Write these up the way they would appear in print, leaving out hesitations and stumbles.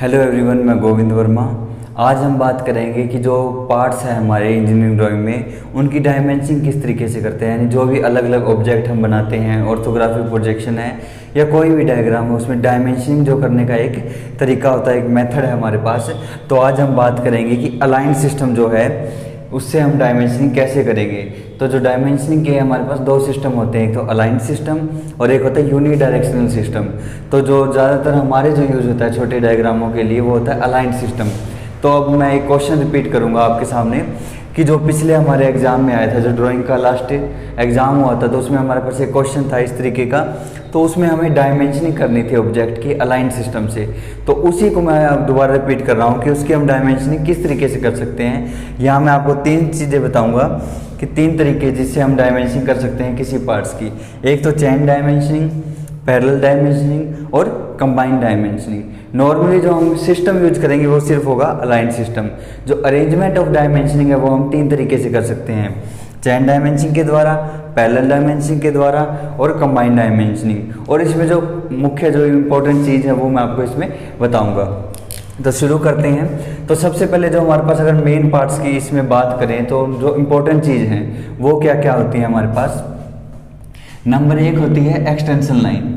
Hello everyone, मैं गोविंद वर्मा। आज हम बात करेंगे कि जो पार्ट्स हैं हमारे इंजीनियरिंग ड्राइंग में उनकी डायमेंशनिंग किस तरीके से करते हैं। यानी जो भी अलग अलग ऑब्जेक्ट हम बनाते हैं, ऑर्थोग्राफिक प्रोजेक्शन है या कोई भी डायग्राम है, उसमें डायमेंशनिंग जो करने का एक तरीका होता है, एक मेथड है हमारे पास। तो आज हम बात करेंगे कि अलाइन सिस्टम जो है उससे हम डायमेंशनिंग कैसे करेंगे। तो जो डायमेंशनिंग के हमारे पास दो सिस्टम होते हैं, एक तो अलाइन सिस्टम और एक होता है यूनि डायरेक्शनल सिस्टम। तो जो ज़्यादातर हमारे जो यूज़ होता है छोटे डायग्रामों के लिए वो होता है अलाइन सिस्टम। तो अब मैं एक क्वेश्चन रिपीट करूँगा आपके सामने कि जो पिछले हमारे एग्ज़ाम में आया था, जो ड्राइंग का लास्ट एग्ज़ाम हुआ था, तो उसमें हमारे पास एक क्वेश्चन था इस तरीके का। तो उसमें हमें डायमेंशनिंग करनी थी ऑब्जेक्ट की अलाइन सिस्टम से। तो उसी को मैं अब दोबारा रिपीट कर रहा हूँ कि उसकी हम डायमेंशनिंग किस तरीके से कर सकते हैं। यहाँ मैं आपको तीन चीज़ें बताऊँगा कि तीन तरीके जिससे हम डायमेंशनिंग कर सकते हैं किसी पार्ट्स की। एक तो चेन डायमेंशनिंग, पैरेलल डायमेंशनिंग और कंबाइंड डायमेंशनिंग। नॉर्मली जो हम सिस्टम यूज करेंगे वो सिर्फ होगा अलाइन सिस्टम। जो अरेंजमेंट ऑफ डायमेंशनिंग है वो हम तीन तरीके से कर सकते हैं, चेन डायमेंशनिंग के द्वारा, पैरेलल डायमेंशनिंग के द्वारा और कंबाइंड डायमेंशनिंग। और इसमें जो मुख्य जो इम्पोर्टेंट चीज़ है वो मैं आपको इसमें बताऊंगा। तो शुरू करते हैं। तो सबसे पहले जो हमारे पास अगर मेन पार्ट्स की इसमें बात करें तो जो इम्पोर्टेंट चीज़ हैं वो क्या क्या होती है हमारे पास। नंबर एक होती है एक्सटेंशन लाइन।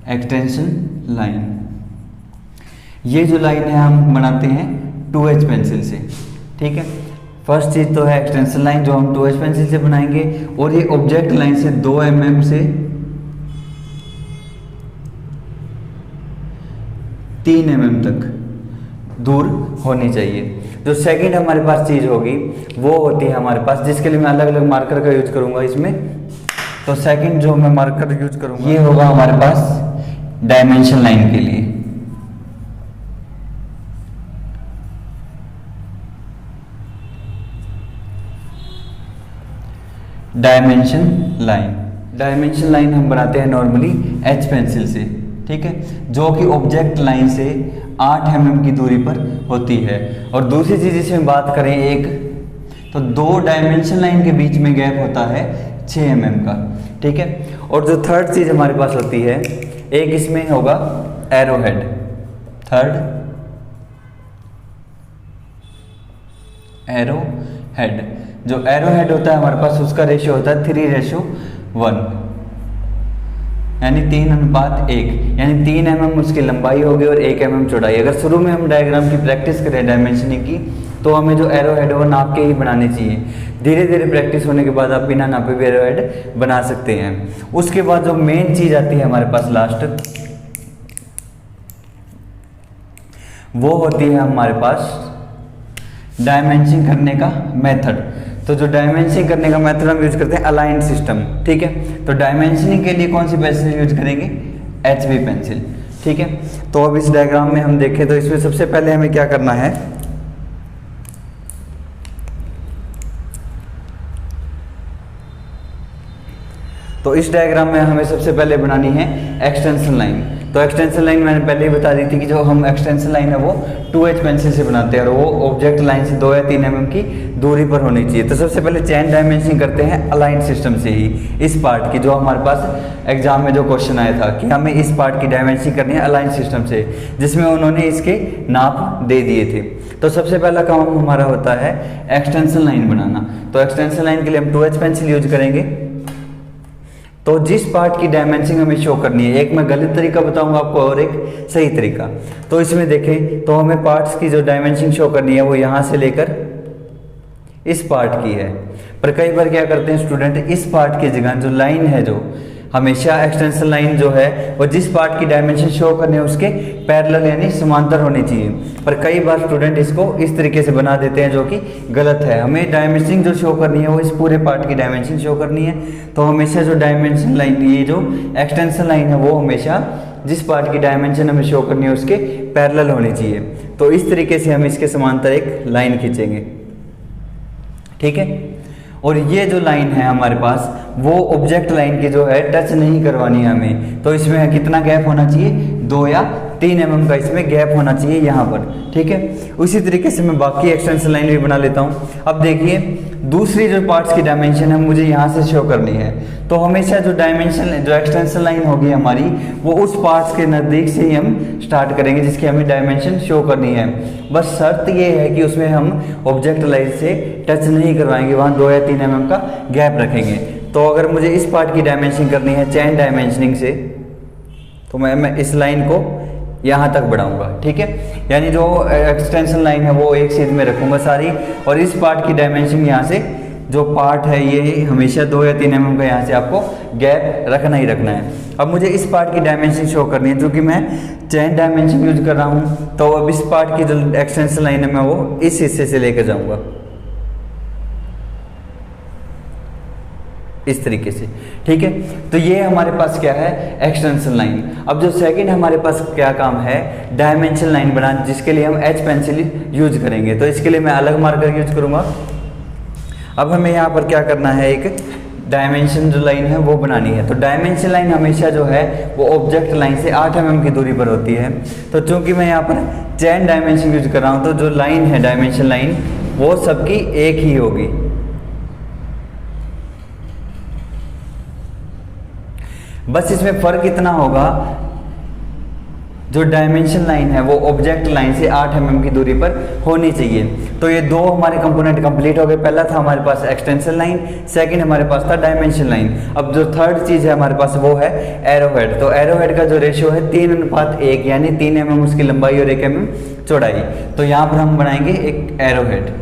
एक्सटेंशन लाइन, ये जो लाइन है हम बनाते हैं 2H पेंसिल से। ठीक है, फर्स्ट चीज तो है एक्सटेंशन लाइन जो हम 2H पेंसिल से बनाएंगे। और ये ऑब्जेक्ट लाइन से 2 mm से 3 mm तक दूर होनी चाहिए। जो सेकंड हमारे पास चीज होगी वो होती है हमारे पास, जिसके लिए मैं अलग अलग मार्कर का यूज करूंगा इसमें। तो सेकंड जो मैं मार्कर यूज करूंगा ये होगा हमारे पास डायमेंशन लाइन के लिए। डायमेंशन लाइन हम बनाते हैं नॉर्मली H पेंसिल से। ठीक है, जो कि ऑब्जेक्ट लाइन से 8 mm की दूरी पर होती है। और दूसरी चीज इसमें बात करें एक, तो दो डायमेंशन लाइन के बीच में गैप होता है 6 mm का। ठीक है, और जो थर्ड चीज हमारे पास होती है एक इसमें होगा arrow head. Third arrow head, जो एरो हेड होता है हमारे पास उसका रेशियो होता है 3:1, यानी 3:1, यानी 3 mm उसकी लंबाई होगी और 1 mm चौड़ाई। अगर शुरू में हम डायग्राम की प्रैक्टिस करें डायमेंशनिंग की तो हमें जो एरो हेड है वो नाप के ही बनाने चाहिए। धीरे धीरे प्रैक्टिस होने के बाद आप बिना नापे भी एरो हेड बना सकते हैं। उसके बाद जो मेन चीज आती है हमारे पास लास्ट, वो होती है हमारे पास डायमेंशनिंग करने का मेथड। तो जो डायमेंशनिंग करने का मेथड हम यूज करते हैं अलाइन सिस्टम। ठीक है, तो डायमेंशनिंग के लिए कौन सी पेंसिल यूज करेंगे, HB पेंसिल। ठीक है, तो अब इस डायग्राम में हम देखें तो इसमें सबसे पहले हमें क्या करना है, तो इस डायग्राम में हमें सबसे पहले बनानी है एक्सटेंशन लाइन। तो एक्सटेंशन लाइन मैंने पहले ही बता दी थी कि जो हम एक्सटेंशन लाइन है वो 2H पेंसिल से बनाते हैं और वो ऑब्जेक्ट लाइन से 2 या 3 mm की दूरी पर होनी चाहिए। तो सबसे पहले चेन डायमेंशनिंग करते हैं अलाइन सिस्टम से ही, इस पार्ट की, जो हमारे पास एग्जाम में जो क्वेश्चन आया था कि हमें इस पार्ट की डायमेंशनिंग करनी है अलाइन सिस्टम से, जिसमें उन्होंने इसके नाप दे दिए थे। तो सबसे पहला काम हमारा होता है एक्सटेंशन लाइन बनाना। तो एक्सटेंशन लाइन के लिए हम 2H पेंसिल यूज करेंगे। तो जिस पार्ट की डायमेंशनिंग हमें शो करनी है, एक मैं गलत तरीका बताऊंगा आपको और एक सही तरीका। तो इसमें देखें तो हमें पार्ट्स की जो डायमेंशनिंग शो करनी है वो यहां से लेकर इस पार्ट की है। पर कई बार क्या करते हैं स्टूडेंट, इस पार्ट की जगह जो लाइन है, जो हमेशा एक्सटेंशन लाइन जो है वो जिस पार्ट की डायमेंशन शो करनी है उसके पैरेलल यानी समांतर होनी चाहिए। पर कई बार स्टूडेंट इसको इस तरीके से बना देते हैं जो कि गलत है। हमें डायमेंशनिंग जो शो करनी है वो इस पूरे पार्ट की डायमेंशन शो करनी है। तो हमेशा जो डायमेंशन लाइन, ये जो एक्सटेंशन लाइन है वो हमेशा जिस पार्ट की डायमेंशन हमें शो करनी है उसके पैरेलल होनी चाहिए। तो इस तरीके से हम इसके समांतर एक लाइन खींचेंगे। ठीक है, और ये जो लाइन है हमारे पास वो ऑब्जेक्ट लाइन की जो है टच नहीं करवानी है हमें। तो इसमें कितना गैप होना चाहिए, 2 या 3 mm का इसमें गैप होना चाहिए यहाँ पर, ठीक है। उसी तरीके से मैं बाकी एक्सटेंशन लाइन भी बना लेता हूँ। अब देखिए दूसरी जो पार्ट्स की डायमेंशन है मुझे यहाँ से शो करनी है, तो हमेशा जो डायमेंशन जो एक्सटेंशन लाइन होगी हमारी वो उस पार्ट्स के नज़दीक से ही हम स्टार्ट करेंगे जिसकी हमें डायमेंशन शो करनी है। बस शर्त ये है कि उसमें हम ऑब्जेक्ट लाइन से टच नहीं करवाएंगे, वहाँ 2 या 3 mm का गैप रखेंगे। तो अगर मुझे इस पार्ट की डायमेंशनिंग करनी है चैन डायमेंशनिंग से, तो मैं इस लाइन को यहाँ तक बढ़ाऊंगा, ठीक है। यानी जो एक्सटेंशन लाइन है वो एक सीध में रखूंगा सारी, और इस पार्ट की डायमेंशन यहाँ से जो पार्ट है ये हमेशा 2 या 3 mm का यहाँ से आपको गैप रखना ही रखना है। अब मुझे इस पार्ट की डायमेंशन शो करनी है, क्योंकि मैं चैन डायमेंशन यूज कर रहा हूँ, तो अब इस पार्ट की जो एक्सटेंशन लाइन है मैं वो इस हिस्से से लेकर जाऊँगा इस तरीके से, ठीक है। तो ये हमारे पास क्या है, एक्सटेंशन लाइन। अब जो सेकंड हमारे पास क्या काम है, डायमेंशन लाइन बनाना, जिसके लिए हम एच पेंसिल यूज करेंगे। तो इसके लिए मैं अलग मार्कर यूज करूंगा। अब हमें यहाँ पर क्या करना है, एक डायमेंशन जो लाइन है वो बनानी है। तो डायमेंशन लाइन हमेशा जो है वो ऑब्जेक्ट लाइन से 8 mm की दूरी पर होती है। तो चूंकि मैं यहाँ पर चैन डायमेंशन यूज कर रहा हूँ, तो जो लाइन है डायमेंशन लाइन वो सबकी एक ही होगी। बस इसमें फर्क इतना होगा, जो डायमेंशन लाइन है वो ऑब्जेक्ट लाइन से 8 mm की दूरी पर होनी चाहिए। तो ये दो हमारे कंपोनेंट कंप्लीट हो गए। पहला था हमारे पास एक्सटेंशन लाइन, सेकंड हमारे पास था डायमेंशन लाइन। अब जो थर्ड चीज है हमारे पास वो है एरोहेड। तो एरोहेड का जो रेशियो है 3:1, यानी 3 mm उसकी लंबाई और 1 mm चौड़ाई। तो यहाँ पर हम बनाएंगे एक एरोहेड।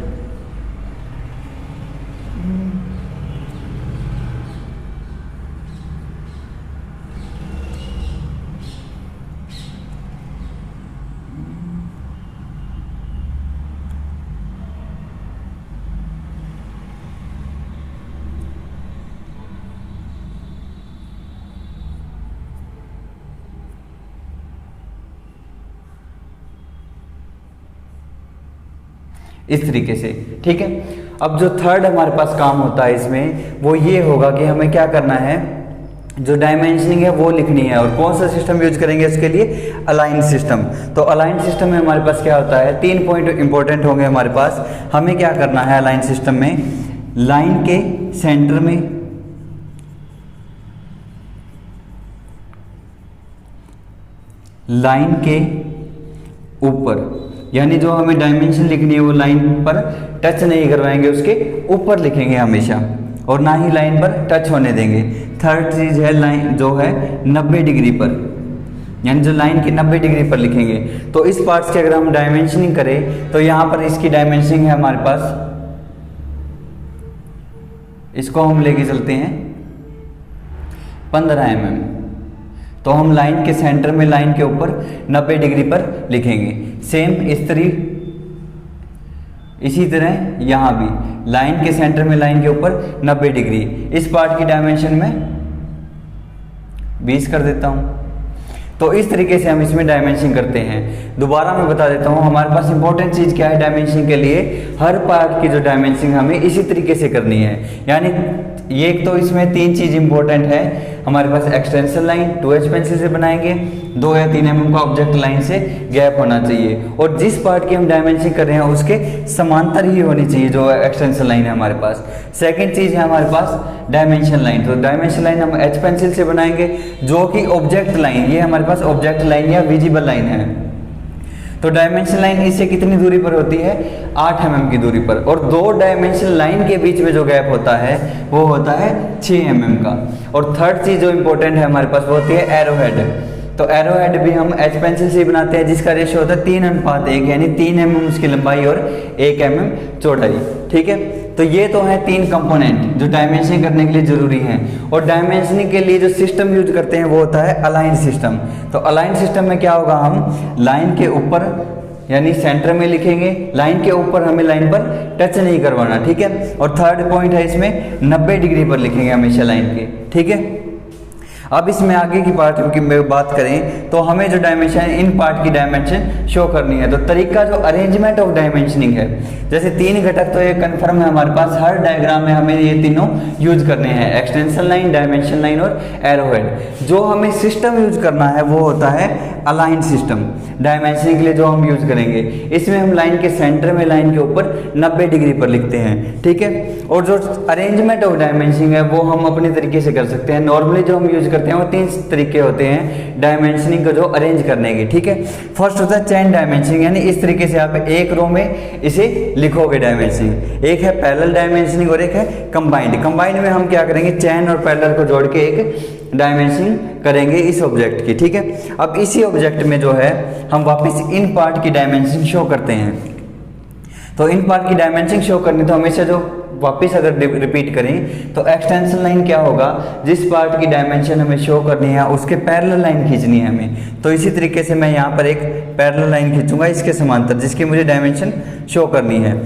इस तरीके से, ठीक है। अब जो थर्ड हमारे पास काम होता है इसमें वो ये होगा कि हमें क्या करना है, जो डायमेंशनिंग है वो लिखनी है। और कौन सा सिस्टम यूज करेंगे इसके लिए, अलाइन सिस्टम। तो अलाइन सिस्टम में हमारे पास क्या होता है, 3 पॉइंट इंपॉर्टेंट होंगे हमारे पास। हमें क्या करना है अलाइन सिस्टम में, लाइन के सेंटर में लाइन के ऊपर, यानी जो हमें डायमेंशन लिखनी है वो लाइन पर टच नहीं करवाएंगे, उसके ऊपर लिखेंगे हमेशा, और ना ही लाइन पर टच होने देंगे। थर्ड चीज है लाइन जो है 90 डिग्री पर, यानी जो लाइन की 90 डिग्री पर लिखेंगे। तो इस पार्ट्स की अगर हम डायमेंशनिंग करें तो यहाँ पर इसकी डायमेंशनिंग है हमारे पास, इसको हम लेके चलते हैं 15 mm। तो हम लाइन के सेंटर में लाइन के ऊपर 90 डिग्री पर लिखेंगे। सेम इसी तरह यहाँ भी लाइन के सेंटर में लाइन के ऊपर 90 डिग्री। इस पार्ट की डायमेंशन में 20 कर देता हूँ। तो इस तरीके से हम इसमें डायमेंशन करते हैं। दोबारा मैं बता देता हूँ, हमारे पास इंपॉर्टेंट चीज़ क्या है डायमेंशन के लिए, हर पार्ट की जो डायमेंशन हमें इसी तरीके से करनी है। यानी ये एक तो इसमें 3 चीज़ इंपॉर्टेंट है हमारे पास, एक्सटेंशन लाइन 2H पेंसिल से बनाएंगे, 2 या 3 mm का ऑब्जेक्ट लाइन से गैप होना चाहिए, और जिस पार्ट की हम डायमेंशन कर रहे हैं उसके समांतर ही होनी चाहिए जो एक्सटेंशन लाइन है हमारे पास। सेकंड चीज़ है हमारे पास डायमेंशन लाइन। तो डायमेंशन लाइन हम H पेंसिल से बनाएंगे, जो कि ऑब्जेक्ट लाइन, ये हमारे पास ऑब्जेक्ट लाइन या विजिबल लाइन है। तो डायमेंशन लाइन इससे कितनी दूरी पर होती है, 8 mm की दूरी पर, और 2 डायमेंशन लाइन के बीच में जो गैप होता है वो होता है 6 mm का। और थर्ड चीज जो इंपॉर्टेंट है हमारे पास वो होती है एरोहेड। तो एरोहेड भी हम H पेंसिल से ही बनाते हैं, जिसका रेशियो होता है 3:1, यानी 3 mm उसकी लंबाई और 1 mm चौड़ाई, ठीक है। तो ये तो है 3 कंपोनेंट जो डायमेंशनिंग करने के लिए जरूरी हैं। और डायमेंशनिंग के लिए जो सिस्टम यूज करते हैं वो होता है अलाइन सिस्टम। तो अलाइन सिस्टम में क्या होगा, हम लाइन के ऊपर यानी सेंटर में लिखेंगे, लाइन के ऊपर हमें लाइन पर टच नहीं करवाना, ठीक है। और थर्ड पॉइंट है इसमें 90 डिग्री पर लिखेंगे हमेशा लाइन के, ठीक है। अब इसमें आगे की पार्ट की बात करें तो हमें जो डायमेंशन है इन पार्ट की डायमेंशन शो करनी है। तो तरीका जो अरेंजमेंट ऑफ डायमेंशनिंग है, जैसे 3 घटक तो ये कंफर्म है हमारे पास, हर डायग्राम में हमें ये तीनों यूज करने हैं, एक्सटेंशन लाइन, डायमेंशन लाइन और एरोहेड। जो हमें सिस्टम यूज करना है वो होता है अलाइन सिस्टम। डायमेंशनिंग के लिए जो हम यूज करेंगे, इसमें हम लाइन के सेंटर में लाइन के ऊपर 90 डिग्री पर लिखते हैं, ठीक है। और जो अरेंजमेंट ऑफ डायमेंशनिंग है वो हम अपने तरीके से कर सकते हैं। नॉर्मली जो हम यूज करते हैं वो 3 तरीके होते हैं डायमेंशनिंग को जो अरेंज करने के, ठीक है। फर्स्ट होता है चेन डायमेंशनिंग, यानी इस तरीके से आप एक रो में इसे लिखोगे डायमेंशनिंग। एक है पैरेलल डायमेंशनिंग और एक है कंबाइंड। कंबाइंड में हम क्या करेंगे, चेन और पैरेलल को जोड़ के एक डायमेंशनिंग करेंगे इस ऑब्जेक्ट की, ठीक है। अब इसी ऑब्जेक्ट में जो है हम वापस इन पार्ट की डायमेंशनिंग शो करते हैं। तो इन पार्ट की डायमेंशनिंग शो करनी तो हमेशा जो वापस अगर रिपीट करें तो एक्सटेंशन लाइन क्या होगा, जिस पार्ट की डायमेंशन हमें शो करनी है उसके पैरेलल लाइन खींचनी है हमें। तो इसी तरीके से मैं यहाँ पर एक पैरेलल लाइन खींचूंगा इसके समांतर, जिसकी मुझे डायमेंशन शो करनी है,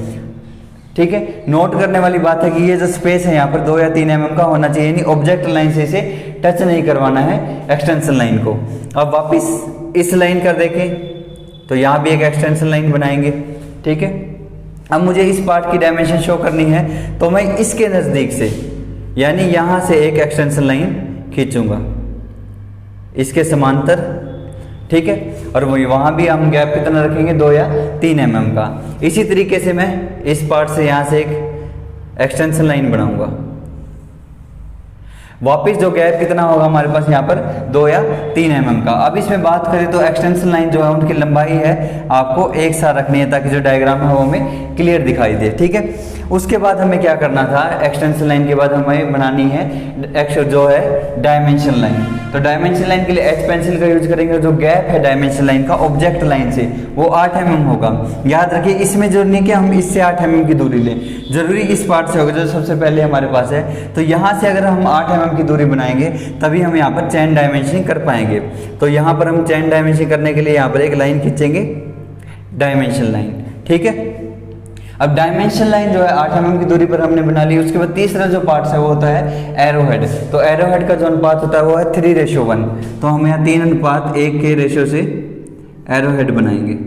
ठीक है। नोट करने वाली बात है कि ये जो स्पेस है यहाँ पर 2 या 3 mm का होना चाहिए, यानी ऑब्जेक्ट लाइन से इसे टच नहीं करवाना है एक्सटेंशन लाइन को। अब वापस इस लाइन कर देखें तो यहाँ भी एक एक्सटेंशन लाइन बनाएंगे, ठीक है। अब मुझे इस पार्ट की डायमेंशन शो करनी है तो मैं इसके नज़दीक से, यानी यहाँ से एक एक्सटेंशन लाइन खींचूंगा इसके समांतर, ठीक है। और वही वहाँ भी हम गैप कितना रखेंगे, 2 या 3 mm का। इसी तरीके से मैं इस पार्ट से यहाँ से एक एक्सटेंशन लाइन बनाऊंगा। वापिस जो गैप कितना होगा हमारे पास यहाँ पर 2 या 3 mm का। अब इसमें बात करें तो एक्सटेंशन लाइन जो है उनकी लंबाई है आपको एक साथ रखनी है ताकि जो डायग्राम है वो हमें क्लियर दिखाई दे, ठीक है। उसके बाद हमें क्या करना था, एक्सटेंशन लाइन के बाद हमें बनानी है जो है डायमेंशन लाइन। तो डायमेंशन लाइन के लिए एच पेंसिल का यूज करेंगे। जो गैप है डायमेंशन लाइन का ऑब्जेक्ट लाइन से वो 8 mm होगा। याद रखिए इसमें जो नहीं कि हम इससे 8 mm की दूरी लें, जरूरी इस पार्ट से होगा जो सबसे पहले हमारे पास है। तो यहाँ से अगर हम 8 mm की दूरी बनाएंगे तभी हम यहाँ पर चेन डायमेंशनिंग कर पाएंगे। तो यहाँ पर हम चेन डायमेंशनिंग करने के लिए यहाँ पर एक लाइन खींचेंगे, डायमेंशन लाइन, ठीक है। अब डायमेंशन लाइन जो है 8 mm की दूरी पर हमने बना ली। उसके बाद तीसरा जो पार्ट है वो होता है एरोहेड। तो एरोहेड का जो अनुपात होता है वो है 3:1। तो हम यहाँ 3:1 के रेशो से एरोहेड बनाएंगे।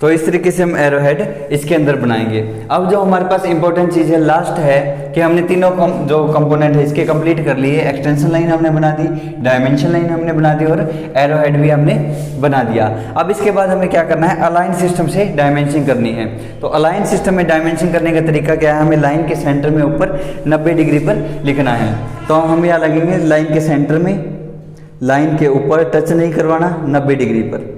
तो इस तरीके से हम एरोहेड इसके अंदर बनाएंगे। अब जो हमारे पास इंपॉर्टेंट चीज़ है लास्ट है कि हमने तीनों जो कंपोनेंट है इसके कंप्लीट कर लिए। एक्सटेंशन लाइन हमने बना दी, डायमेंशन लाइन हमने बना दी और एरोहेड भी हमने बना दिया। अब इसके बाद हमें क्या करना है, अलाइन सिस्टम से डायमेंशन करनी है। तो अलाइन सिस्टम में डायमेंशन करने का तरीका क्या है, हमें लाइन के सेंटर में ऊपर 90 डिग्री पर लिखना है। तो हम यहाँ लगेंगे लाइन के सेंटर में, लाइन के ऊपर टच नहीं करवाना, 90 डिग्री पर।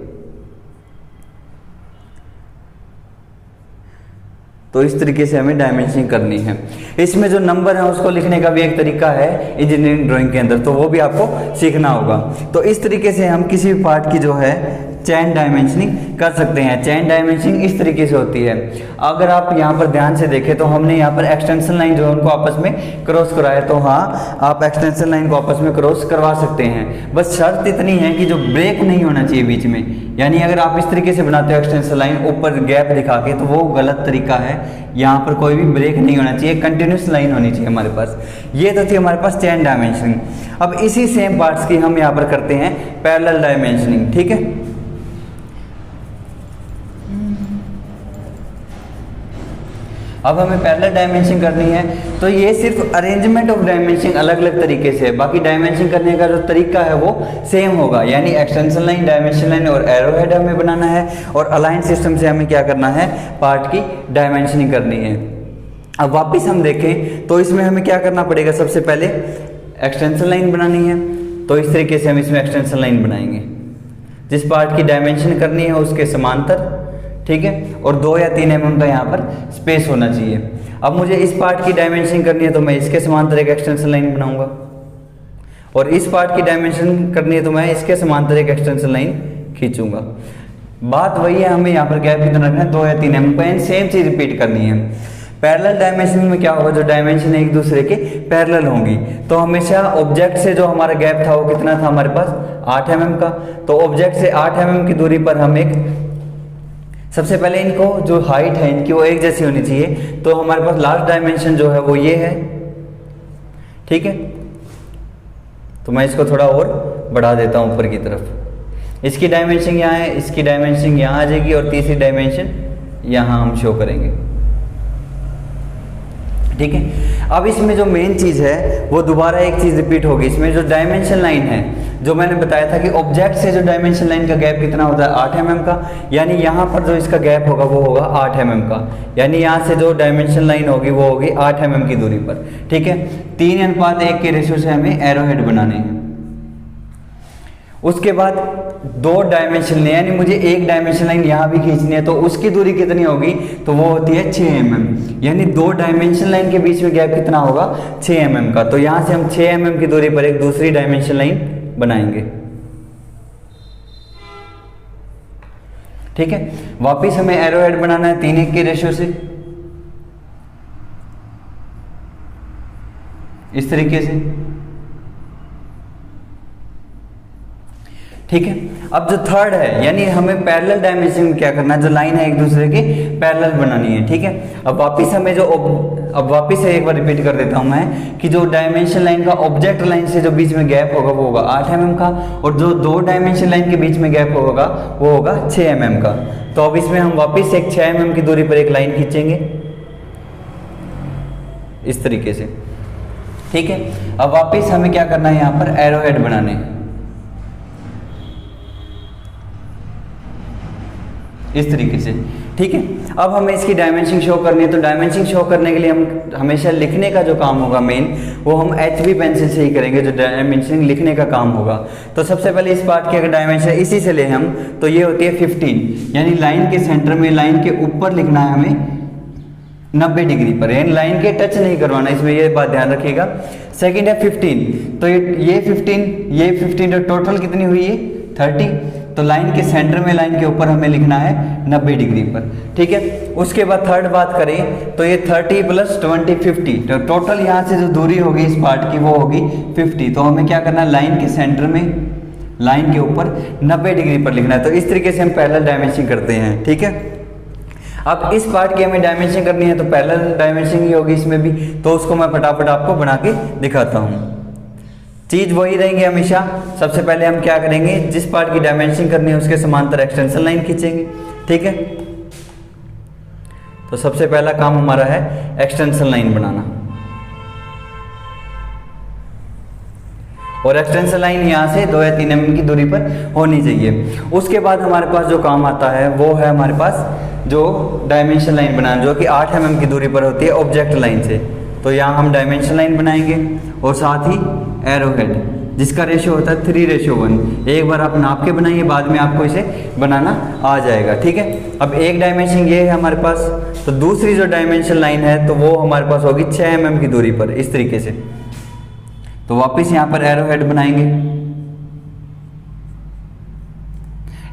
तो इस तरीके से हमें डायमेंशनिंग करनी है। इसमें जो नंबर है उसको लिखने का भी एक तरीका है इंजीनियरिंग ड्राइंग के अंदर, तो वो भी आपको सीखना होगा। तो इस तरीके से हम किसी भी पार्ट की जो है चेन डायमेंशनिंग कर सकते हैं। चेन डायमेंशनिंग इस तरीके से होती है, अगर आप यहाँ पर ध्यान से देखें तो हमने यहाँ पर एक्सटेंशन लाइन जो है उनको आपस में क्रॉस कराया। तो हाँ, आप एक्सटेंशन लाइन को आपस में क्रॉस करवा सकते हैं, बस शर्त इतनी है कि जो ब्रेक नहीं होना चाहिए बीच में। यानी अगर आप इस तरीके से बनाते हो एक्सटेंशन लाइन ऊपर गैप दिखा के, तो वो गलत तरीका है। यहाँ पर कोई भी ब्रेक नहीं होना चाहिए, कंटिन्यूस लाइन होनी चाहिए हमारे पास। ये तो थी हमारे पास चेन डायमेंशनिंग। अब इसी सेम पार्ट्स की हम यहाँ पर करते हैं पैरेलल डायमेंशनिंग, ठीक है। अब हमें पैरेलल डायमेंशनिंग करनी है, तो ये सिर्फ अरेंजमेंट ऑफ डायमेंशनिंग अलग अलग तरीके से है, बाकी डायमेंशनिंग करने का जो तरीका है वो सेम होगा। यानी एक्सटेंशन लाइन, डायमेंशन लाइन और एरोहेड हमें बनाना है, और अलाइन सिस्टम से हमें क्या करना है, पार्ट की डायमेंशनिंग करनी है। अब वापस हम देखें तो इसमें हमें क्या करना पड़ेगा, सबसे पहले एक्सटेंशन लाइन बनानी है। तो इस तरीके से हम इसमें एक्सटेंशन लाइन बनाएंगे, जिस पार्ट की डायमेंशन करनी है उसके समांतर, ठीक है। और 2 या 3 mm का यहाँ पर स्पेस होना चाहिए। अब मुझे इस पार्ट की डायमेंशनिंग करनी है तो मैं इसके समांतर एक एक्सटेंशन लाइन बनाऊंगा, और इस पार्ट की डायमेंशन करनी है तो मैं इसके समांतर एक एक्सटेंशन लाइन खींचूंगा। बात वही है, हमें यहाँ पर गैप कितना रखना है, 2 या 3 mm का। सेम चीज रिपीट करनी है। पैरेलल डायमेंशनिंग में क्या होगा, जो डायमेंशन एक दूसरे के पैरेलल होंगी, तो हमेशा ऑब्जेक्ट से जो हमारा गैप था वो कितना था हमारे पास 8 mm का। तो ऑब्जेक्ट से 8 mm की दूरी पर हम एक, सबसे पहले इनको जो हाइट है इनकी वो एक जैसी होनी चाहिए, तो हमारे पास लास्ट डायमेंशन जो है वो ये है, ठीक है। तो मैं इसको थोड़ा और बढ़ा देता हूं ऊपर की तरफ। इसकी डायमेंशन यहाँ है, इसकी डायमेंशन यहाँ आ जाएगी और तीसरी डायमेंशन यहाँ हम शो करेंगे, ठीक है। अब इसमें जो मेन चीज़ है वो दोबारा एक चीज़ रिपीट होगी, इसमें जो डायमेंशन लाइन है, जो मैंने बताया था कि ऑब्जेक्ट से जो डायमेंशन लाइन का गैप कितना होता है 8 mm का, यानी यहाँ पर जो इसका गैप होगा वो होगा 8 mm का, यानी यहाँ से जो डायमेंशन लाइन होगी वो होगी 8 mm की दूरी पर, ठीक है। 3:1 के रेशियो से हमें एरोहेड बनाने हैं। उसके बाद 2 डायमेंशन यानी मुझे एक डायमेंशन लाइन यहाँ भी खींचनी है, तो उसकी दूरी कितनी होगी, तो वो होती है 6 mm, यानी 2 डायमेंशन लाइन के बीच में गैप कितना होगा 6 mm का। तो यहाँ से हम 6 mm की दूरी पर एक दूसरी डायमेंशन लाइन बनाएंगे, ठीक है। वापिस हमें एरोहेड बनाना है 3:1 के रेशियो से, इस तरीके से, ठीक है। अब जो थर्ड है, यानी हमें पैरेलल डायमेंशन में क्या करना है, जो लाइन है एक दूसरे के पैरेलल बनानी है, ठीक है। अब वापिस हमें जो, अब वापिस से एक बार रिपीट कर देता हूं मैं कि जो डायमेंशन लाइन का ऑब्जेक्ट लाइन से जो बीच में गैप होगा वो होगा 8 mm का, और जो 2 डायमेंशन लाइन के बीच में गैप होगा वो होगा 6 mm का। तो अब इसमें हम वापिस एक 6 mm की दूरी पर एक लाइन खींचेंगे इस तरीके से, ठीक है। अब वापिस हमें क्या करना है, यहाँ पर एरोहेड बनाने, इस तरीके से, ठीक है। अब हमें इसकी डायमेंशन शो करनी है, तो डायमेंशन शो करने के लिए हम हमेशा लिखने का जो काम होगा मेन, वो हम HB पेंसिल से ही करेंगे, जो डायमेंशन लिखने का काम होगा। तो सबसे पहले इस पार्ट की अगर डायमेंशन इसी से ले हम, तो ये होती है 15, यानी लाइन के सेंटर में, लाइन के ऊपर लिखना है हमें 90 डिग्री पर, यानी लाइन के टच नहीं करवाना, इसमें ये बात ध्यान रखिएगा। सेकेंड है 15, तो ये 15 तो टोटल कितनी हुई है 30, तो लाइन के सेंटर में, लाइन के ऊपर हमें लिखना है 90 डिग्री पर, ठीक है। उसके बाद थर्ड बात करें तो ये 30 + 20 50, तो टोटल यहाँ से जो दूरी होगी इस पार्ट की वो होगी 50। तो हमें क्या करना है, लाइन के सेंटर में, लाइन के ऊपर 90 डिग्री पर लिखना है। तो इस तरीके से हम पैरेलल डायमेंशन करते हैं, ठीक है। अब इस पार्ट की हमें डायमेंशन करनी है, तो पैरेलल डायमेंशन ही होगी इसमें भी, तो उसको मैं फटाफट आपको बना के दिखाता हूँ। चीज वही रहेंगे हमेशा। सबसे पहले हम क्या करेंगे, जिस पार्ट की डायमेंशन करनी है उसके समांतर एक्सटेंशन लाइन खींचेंगे, ठीक है। तो सबसे पहला काम हमारा है एक्सटेंशन लाइन बनाना, और एक्सटेंशन लाइन यहाँ से 2 या 3 mm की दूरी पर होनी चाहिए। उसके बाद हमारे पास जो काम आता है वो है हमारे पास जो डायमेंशन लाइन बनाना, जो कि 8 mm की दूरी पर होती है ऑब्जेक्ट लाइन से। तो यहाँ हम डायमेंशन लाइन बनाएंगे और साथ ही एरोहेड, जिसका रेशियो होता है 3:1। एक बार आप नाप के बनाइए, बाद में आपको इसे बनाना आ जाएगा, ठीक है। अब एक डायमेंशन ये है हमारे पास, तो दूसरी जो डायमेंशन लाइन है तो वो हमारे पास होगी 6 mm की दूरी पर, इस तरीके से। तो वापस यहाँ पर एरोहेड बनाएंगे,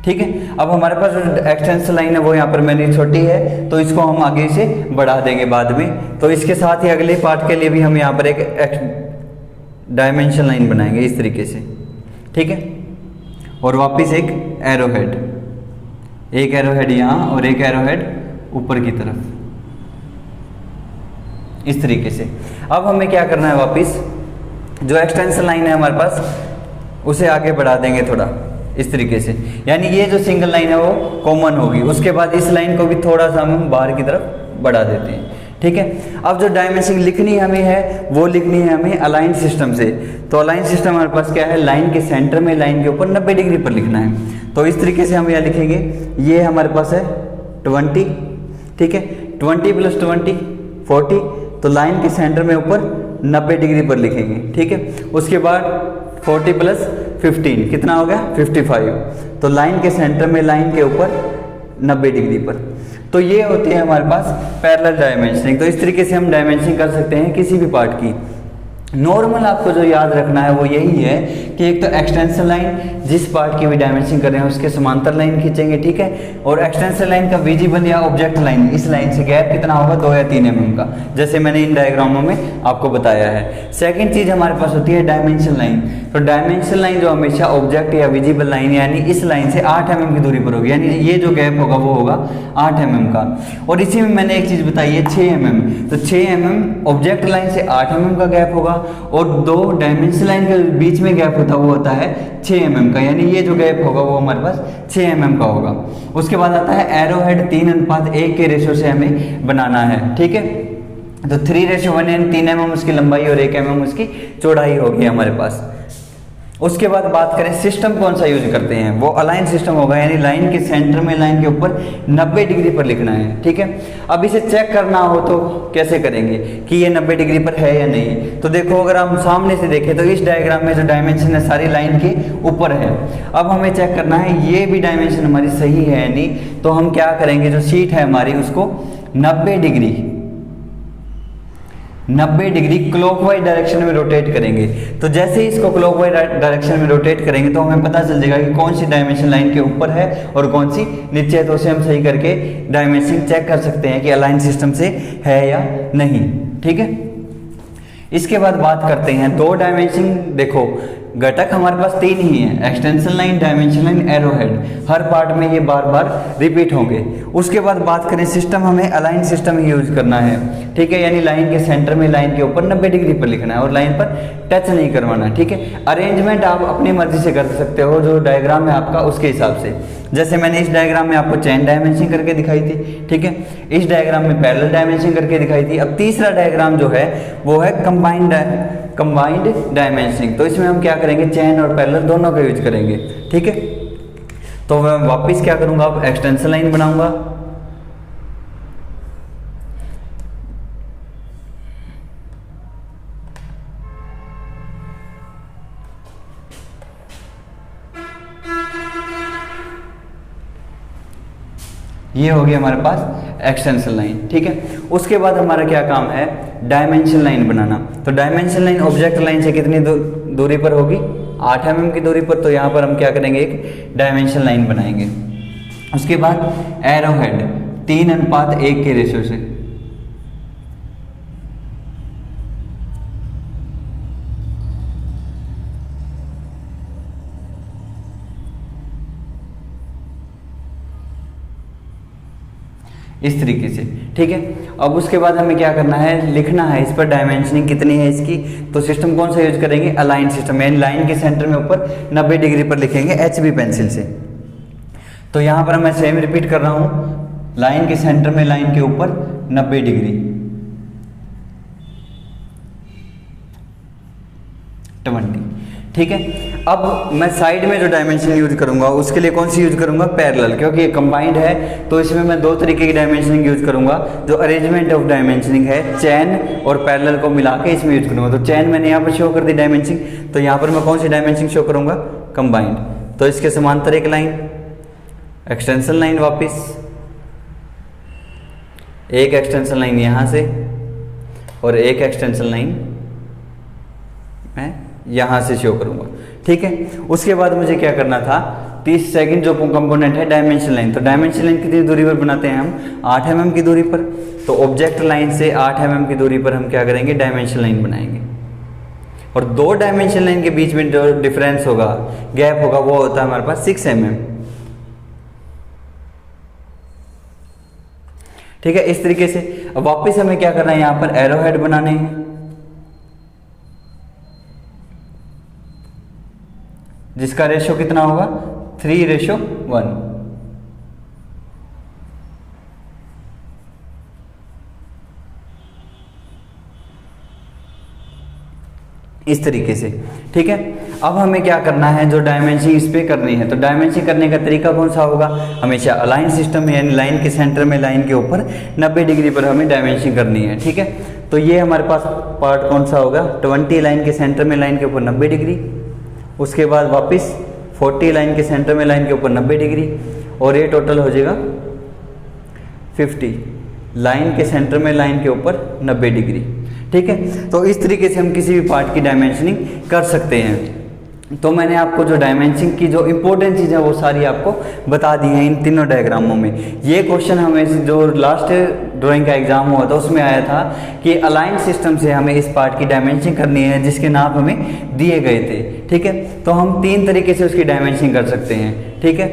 ठीक है। अब हमारे पास जो एक्सटेंशन लाइन है वो यहाँ पर मेरी छोटी है, तो इसको हम आगे से बढ़ा देंगे बाद में। तो इसके साथ ही अगले पार्ट के लिए भी हम यहाँ पर एक डायमेंशन लाइन बनाएंगे इस तरीके से, ठीक है। और वापस एक एरोहेड यहाँ और एक एरोहेड ऊपर की तरफ, इस तरीके से। अब हमें क्या करना है, वापस जो एक्सटेंशन लाइन है हमारे पास उसे आगे बढ़ा देंगे थोड़ा इस तरीके से, यानी ये जो सिंगल लाइन है वो कॉमन होगी। उसके बाद इस लाइन को भी थोड़ा सा हम बाहर की तरफ बढ़ा देते हैं, ठीक है। अब जो डायमेंशन लिखनी हमें है वो लिखनी है हमें अलाइन सिस्टम से। तो अलाइन सिस्टम हमारे पास क्या है, लाइन के सेंटर में, लाइन के ऊपर 90 डिग्री पर लिखना है। तो इस तरीके से हम यहाँ लिखेंगे, ये हमारे पास है 20, ठीक है। 20 + 20 40, तो लाइन के सेंटर में ऊपर 90 डिग्री पर लिखेंगे, ठीक है। उसके बाद 40 + 15 कितना हो गया 55, तो लाइन के सेंटर में, लाइन के ऊपर 90 डिग्री पर। तो ये होती है हमारे पास पैरेलल डायमेंशनिंग। तो इस तरीके से हम डायमेंशनिंग कर सकते हैं किसी भी पार्ट की। नॉर्मल आपको जो याद रखना है वो यही है कि एक तो एक्सटेंशन लाइन जिस पार्ट की भी डायमेंशन कर रहे हैं उसके समांतर लाइन खींचेंगे, ठीक है। और एक्सटेंशन लाइन का विजिबल या ऑब्जेक्ट लाइन, इस लाइन से गैप कितना होगा, 2 या 3 mm का, जैसे मैंने इन डायग्रामों में आपको बताया है। सेकंड चीज हमारे पास होती है डायमेंशन लाइन। तो डायमेंशन लाइन जो हमेशा ऑब्जेक्ट या विजिबल लाइन यानी इस लाइन से 8 mm की दूरी पर होगी, यानी ये जो गैप होगा वो होगा 8 mm का। और इसी में मैंने एक चीज बताई है 6 mm, तो 6 mm ऑब्जेक्ट लाइन से 8 mm का गैप होगा और 2 डायमेंशन लाइन के बीच में गैप होता है वो होता है 6 mm का, यानी ये जो गैप होगा वो हमारे पास 6 mm का होगा। उसके बाद आता है एरो हेड 3:1 के रेशो से हमें बनाना है, ठीक है। तो 3:1 यानी 3 mm उसकी लंबाई और 1 mm उसकी चौड़ाई होगी हमारे पास। उसके बाद बात करें सिस्टम कौन सा यूज करते हैं, वो अलाइन सिस्टम होगा, यानी लाइन के सेंटर में लाइन के ऊपर 90 डिग्री पर लिखना है, ठीक है। अब इसे चेक करना हो तो कैसे करेंगे कि ये 90 डिग्री पर है या नहीं। तो देखो अगर हम सामने से देखें तो इस डायग्राम में जो डायमेंशन है सारी लाइन के ऊपर है। अब हमें चेक करना है ये भी डायमेंशन हमारी सही है या नहीं। तो हम क्या करेंगे, जो शीट है हमारी उसको 90 डिग्री क्लॉकवाइज डायरेक्शन में रोटेट करेंगे। तो जैसे ही इसको क्लॉकवाइज डायरेक्शन में रोटेट करेंगे तो हमें पता चल जाएगा कि कौन सी डायमेंशन लाइन के ऊपर है और कौन सी नीचे है। तो उसे हम सही करके डायमेंशन चेक कर सकते हैं कि अलाइन सिस्टम से है या नहीं, ठीक है। इसके बाद बात करते हैं 2 डायमेंशन। देखो घटक हमारे पास 3 ही हैं, extension line, dimension line, arrow head. हर पार्ट में ये बार बार रिपीट होंगे। उसके बाद बात करें सिस्टम, हमें अलाइन सिस्टम ही यूज करना है, ठीक है। यानी लाइन के सेंटर में लाइन के ऊपर 90 डिग्री पर लिखना है और लाइन पर टच नहीं करवाना, ठीक है। अरेंजमेंट आप अपनी मर्जी से कर सकते हो, जो डायग्राम है आपका उसके हिसाब से। जैसे मैंने इस डायग्राम में आपको चेन डायमेंशन करके दिखाई थी, ठीक है। इस डायग्राम में पैरेलल डायमेंशन करके दिखाई थी। अब तीसरा डायग्राम जो है वो है कंबाइंड डायमेंशनिंग। तो इसमें हम क्या करेंगे, चेन और पैरेलल दोनों का यूज करेंगे, ठीक है। तो मैं वापस क्या करूंगा, अब एक्सटेंशन लाइन बनाऊंगा। ये हो गया हमारे पास एक्सटेंशन लाइन, ठीक है। उसके बाद हमारा क्या काम है, डायमेंशन लाइन बनाना। तो डायमेंशन लाइन ऑब्जेक्ट लाइन से कितनी दूरी पर होगी, 8 mm की दूरी पर। तो यहाँ पर हम क्या करेंगे, एक डायमेंशन लाइन बनाएंगे। उसके बाद एरो हेड 3:1 के रेशो से, इस तरीके से, ठीक है। अब उसके बाद हमें क्या करना है, लिखना है इस पर डायमेंशनिंग कितनी है इसकी। तो सिस्टम कौन सा यूज करेंगे, अलाइन सिस्टम, यानी लाइन के सेंटर में ऊपर 90 डिग्री पर लिखेंगे HB पेंसिल से। तो यहां पर मैं सेम रिपीट कर रहा हूं, लाइन के सेंटर में लाइन के ऊपर 90 डिग्री 20, ठीक है। अब मैं साइड में जो डायमेंशन यूज करूंगा उसके लिए कौन सी यूज करूंगा, पैरेलल, क्योंकि ये कंबाइंड है। तो इसमें मैं 2 तरीके की डायमेंशनिंग यूज करूंगा। जो अरेंजमेंट ऑफ डायमेंशनिंग है, चेन और पैरेलल को मिला के इसमें यूज करूंगा। तो चेन मैंने यहाँ पर शो कर दी डायमेंशनिंग, तो यहाँ पर मैं कौन सी डायमेंशनिंग शो करूंगा, कंबाइंड। तो इसके समांतर एक लाइन, एक्सटेंशन लाइन, वापिस एक एक्सटेंशन लाइन यहाँ से और एक एक्सटेंशन लाइन मैं यहाँ से शो करूंगा, ठीक है। उसके बाद मुझे क्या करना था, 30 सेकंड जो कंपोनेंट है डायमेंशन लाइन। तो डायमेंशन लाइन कितनी दूरी पर बनाते हैं हम, 8 mm की दूरी पर। तो ऑब्जेक्ट लाइन से 8 mm की दूरी पर हम क्या करेंगे, डायमेंशन लाइन बनाएंगे। और 2 डायमेंशन लाइन के बीच में जो डिफरेंस होगा, गैप होगा, वो होता है हमारे पास 6 mm, ठीक है। इस तरीके से अब वापस हमें क्या करना है, यहाँ पर एरो हेड बनाने हैं, जिसका रेशो कितना होगा, 3:1। इस तरीके से, ठीक है। अब हमें क्या करना है, जो डायमेंशनिंग इस पे करनी है। तो डायमेंशनिंग करने का तरीका कौन सा होगा, हमेशा अलाइन सिस्टम में, यानी लाइन के सेंटर में लाइन के ऊपर 90 डिग्री पर हमें डायमेंशनिंग करनी है, ठीक है। तो ये हमारे पास पार्ट कौन सा होगा, 20 लाइन के सेंटर में लाइन के ऊपर 90 डिग्री। उसके बाद वापस 40 लाइन के सेंटर में लाइन के ऊपर 90 डिग्री, और ये टोटल हो जाएगा 50 लाइन के सेंटर में लाइन के ऊपर 90 डिग्री, ठीक है। तो इस तरीके से हम किसी भी पार्ट की डायमेंशनिंग कर सकते हैं। तो मैंने आपको जो डायमेंशनिंग की जो इंपॉर्टेंट चीज़ है वो सारी आपको बता दी हैं इन तीनों डायग्रामों में। ये क्वेश्चन हमें जो लास्ट ड्राइंग का एग्जाम हुआ था उसमें आया था कि अलाइन सिस्टम से हमें इस पार्ट की डायमेंशनिंग करनी है जिसके नाप हमें दिए गए थे, ठीक है। तो हम 3 तरीके से उसकी डायमेंशनिंग कर सकते हैं, ठीक है।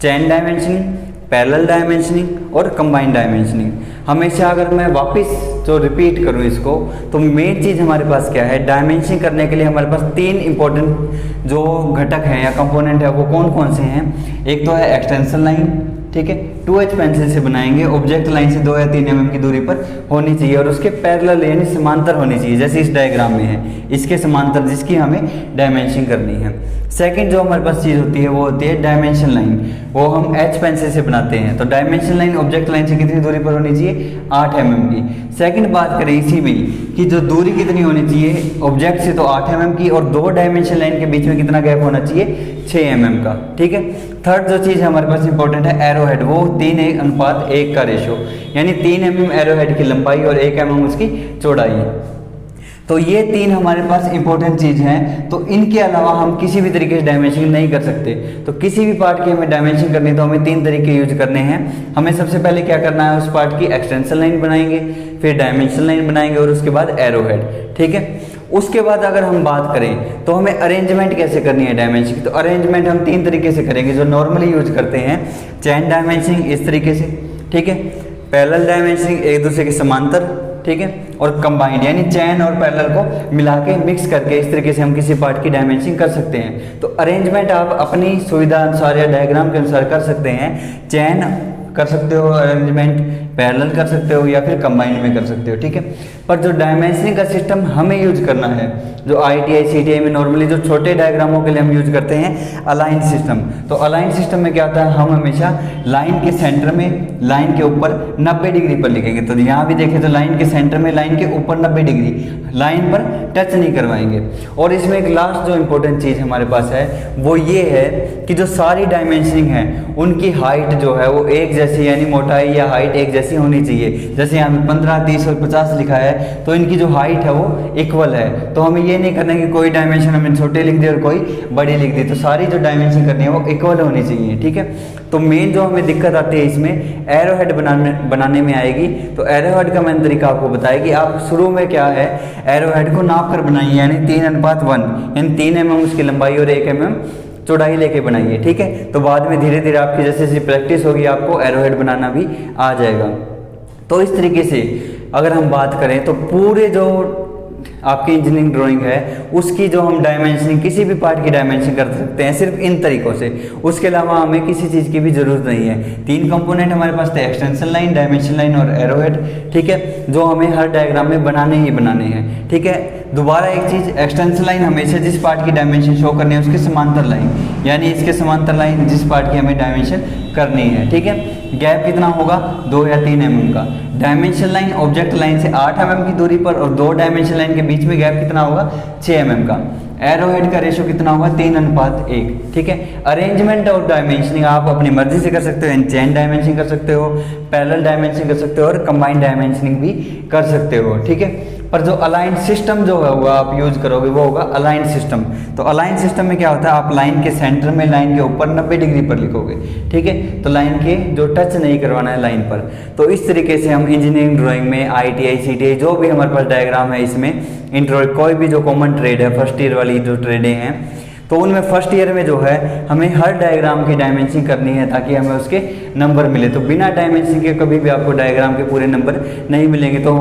चेन डायमेंशनिंग, पैरेलल डायमेंशनिंग और कंबाइंड डायमेंशनिंग। हमेशा अगर मैं वापस जो रिपीट करूं इसको, तो मेन चीज़ हमारे पास क्या है, डायमेंशनिंग करने के लिए हमारे पास 3 इंपॉर्टेंट जो घटक हैं या कंपोनेंट है वो कौन कौन से हैं। एक तो है एक्सटेंशन लाइन, ठीक है, 2H पेंसिल से बनाएंगे, ऑब्जेक्ट लाइन से 2 या 3 mm की दूरी पर होनी चाहिए और उसके पैरेलल यानी समांतर होनी चाहिए, जैसे इस डायग्राम में है, इसके समांतर, जिसकी हमें डायमेंशनिंग करनी है। सेकंड जो हमारे पास चीज़ होती है वो होती है डायमेंशन लाइन, वो हम H पेंसिल से बनाते हैं। तो डायमेंशन लाइन ऑब्जेक्ट लाइन से कितनी दूरी पर होनी चाहिए, 8 mm की। सेकंड बात करें इसी में कि जो दूरी कितनी होनी चाहिए ऑब्जेक्ट से, तो 8 mm की, और 2 डायमेंशन लाइन के बीच में कितना गैप होना चाहिए, 6 mm का, ठीक है। थर्ड जो चीज़ हमारे पास इंपॉर्टेंट है एरो हेड, वो 3:1 का रेशो, यानी 3 mm एरो हेड की लंबाई और 1 mm उसकी चौड़ाई। तो ये 3 हमारे पास इंपॉर्टेंट चीज़ हैं। तो इनके अलावा हम किसी भी तरीके से डायमेंशनिंग नहीं कर सकते। तो किसी भी पार्ट की हमें डायमेंशन करनी है तो हमें 3 तरीके यूज करने हैं। हमें सबसे पहले क्या करना है, उस पार्ट की एक्सटेंशन लाइन बनाएंगे, फिर डायमेंशन लाइन बनाएंगे और उसके बाद एरो हेड, ठीक है। उसके बाद अगर हम बात करें तो हमें अरेंजमेंट कैसे करनी है डायमेंशन की, तो अरेंजमेंट हम 3 तरीके से करेंगे जो नॉर्मली यूज करते हैं। चेन डायमेंशनिंग इस तरीके से, ठीक है, पैरेलल डायमेंशनिंग एक दूसरे के समांतर, ठीक है, और कंबाइंड यानी चेन और पैरेलल को मिला के मिक्स करके इस तरीके से हम किसी पार्ट की डायमेंशनिंग कर सकते हैं। तो अरेंजमेंट आप अपनी सुविधा अनुसार या डायग्राम के अनुसार कर सकते हैं। चेन कर सकते हो अरेंजमेंट, पैरेलल कर सकते हो या फिर कंबाइंड में कर सकते हो, ठीक है। पर जो डायमेंशनिंग का सिस्टम हमें यूज करना है, जो ITI CTI में नॉर्मली जो छोटे डायग्रामों के लिए हम यूज करते हैं अलाइन सिस्टम। तो अलाइन सिस्टम में क्या होता है, हम हमेशा लाइन के सेंटर में लाइन के ऊपर 90 डिग्री पर लिखेंगे। तो यहाँ भी देखें तो लाइन के सेंटर में लाइन के ऊपर 90 डिग्री लाइन पर टच नहीं करवाएंगे। और इसमें एक लास्ट जो इंपॉर्टेंट चीज़ हमारे पास है वो ये है कि जो सारी डायमेंशनिंग है उनकी हाइट जो है वो एक जैसी, यानी मोटाई या हाइट एक जैसी होनी चाहिए। जैसे यहाँ पे 15, 30 और 50 लिखा है तो इनकी जो हाइट है वो इक्वल है। तो हमें ये नहीं करना कि कोई डायमेंशन हमने छोटे लिख दी और कोई बड़ी लिख दी, तो सारी जो डायमेंशन करनी है वो इक्वल होनी चाहिए, ठीक है। तो मेन जो हमें दिक्कत आती है इसमें एरो हेड बनाने में आएगी। तो एरो हेड का मैंने तरीका आपको बताया कि आप शुरू में क्या है, एरो हेड को नाप कर बनाइए, यानी 3:1, यानी 3 mm उसकी लंबाई और 1 mm चौड़ाई लेके बनाइए, ठीक है। तो बाद में धीरे धीरे आपकी जैसे जैसे प्रैक्टिस होगी आपको एरो हेड बनाना भी आ जाएगा। तो इस तरीके से अगर हम बात करें तो पूरे जो आपकी इंजीनियरिंग ड्राइंग है उसकी जो हम डायमेंशनिंग, किसी भी पार्ट की डायमेंशन कर सकते हैं सिर्फ इन तरीकों से। उसके अलावा हमें किसी चीज़ की भी ज़रूरत नहीं है। 3 कंपोनेंट हमारे पास थे, एक्सटेंशन लाइन, डायमेंशन लाइन और एरो हेड, ठीक है, जो हमें हर डायग्राम में बनाने ही बनाने हैं, ठीक है। दोबारा एक चीज़, एक्सटेंशन लाइन हमेशा जिस पार्ट की डायमेंशन शो करनी है उसके समांतर लाइन, यानी इसके समांतर लाइन जिस पार्ट की हमें डायमेंशन करनी है, ठीक है। गैप कितना होगा, 2 या 3 mm का। डायमेंशन लाइन ऑब्जेक्ट लाइन से 8 mm की दूरी पर और 2 डायमेंशन लाइन के बीच में गैप कितना होगा, 6 mm का। एरो हेड का रेशो कितना होगा, 3:1, ठीक है। अरेंजमेंट और डायमेंशनिंग आप अपनी मर्जी से कर सकते हो, चेन डायमेंशनिंग कर सकते हो, पैरेलल डायमेंशनिंग कर सकते हो और कंबाइंड डायमेंशनिंग भी कर सकते हो, ठीक है। पर जो अलाइन सिस्टम जो होगा आप यूज करोगे वो होगा अलाइन सिस्टम। तो अलाइन सिस्टम में क्या होता है, आप लाइन के सेंटर में लाइन के ऊपर 90 डिग्री पर लिखोगे, ठीक है। तो लाइन के जो टच नहीं करवाना है लाइन पर। तो इस तरीके से हम इंजीनियरिंग ड्राइंग में ITI CTI जो भी हमारे पास डायग्राम है इसमें इंट्रो, कोई भी जो कॉमन ट्रेड है, फर्स्ट ईयर वाली जो ट्रेडें हैं, तो उनमें फर्स्ट ईयर में जो है हमें हर डायग्राम की डायमेंशनिंग करनी है ताकि हमें उसके नंबर मिले। तो बिना डायमेंशनिंग के कभी भी आपको डायग्राम के पूरे नंबर नहीं मिलेंगे। तो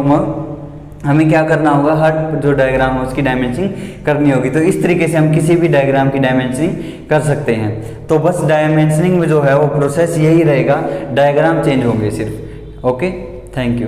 हमें क्या करना होगा, हर जो डायग्राम है उसकी डायमेंशनिंग करनी होगी। तो इस तरीके से हम किसी भी डायग्राम की डायमेंशनिंग कर सकते हैं। तो बस डायमेंशनिंग में जो है वो प्रोसेस यही रहेगा, डायग्राम चेंज होंगे सिर्फ। Okay, thank you.